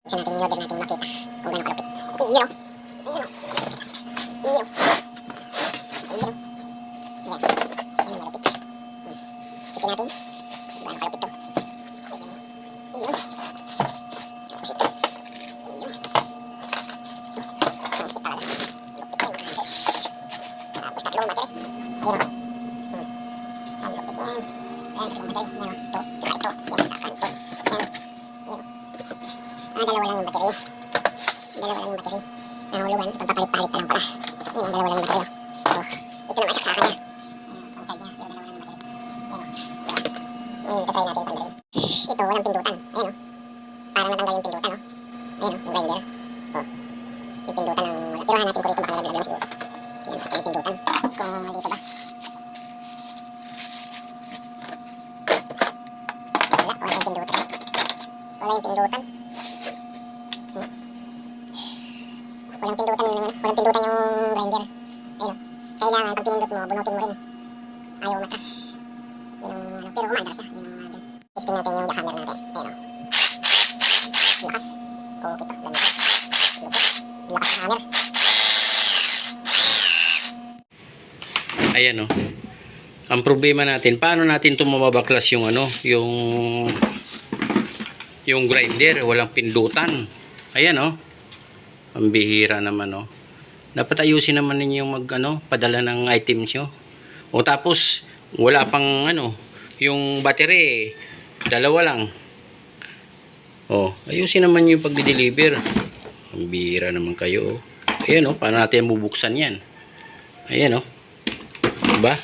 Isa natin yung loader natin makita kung gano'ng kalupit. Okay, yun o. Yun o. Yun. Yun. Yan. Yan, malupit. Checkin natin kung gano'ng kalupit to. Ayun. Ayun. Tapos ito. Ayun. Sangsit talaga. Lupit yan, mga hunters. Tapos tatlong battery. Ayun o. Ang lupit yan. Ayan, tatlong battery. Yan o. Ito. Tsaka ito. Yung sa kanto. Yan. Yan. Dalawa lang yung battery. Dalawa lang yung battery. Nahulugan. Pagpapalit-palit na lang pala. Ayun, dalawa lang yung battery. Oh. Ito naman saksakan niya. Ayun, pang charge niya. Pero dalawa lang yung battery. Ayun. Ngayon, tatry natin tanggalin. Ito, walang pindutan. Ayun o. Para matanggal yung pindutan o. Ayun o, yung grinder. Oh. Yung pindutan ng... Pero hanapin ko rito, baka nalaglag lang siguro. Sige, nakita yung pindutan. Kung dito ba? Wala yung pindutan. Wala yung pindutan. Walang pindutan yung grinder. Ayun. Kailangan pag pinindot mo, bunutin mo rin. Ayaw matras. Yun ang, pero umaandar siya. Yun ang dun. Testing natin yung jackhammer natin. Ayun. Lakas. Oh, ito. Ganda. Lupit. Lakas ng hammer. Ayan o. Ang problema natin, paano natin ito mababaklas yung ano, yung grinder, walang pindutan. Ayan o. Ang bihira naman o. Dapat ayusin naman ninyo padala ng items nyo. O tapos, wala pang yung battery, dalawa lang. O, ayusin naman yung pagdi-deliver. Ang bihira naman kayo o. Ayan o, paano natin bubuksan yan? Ayan o. Diba?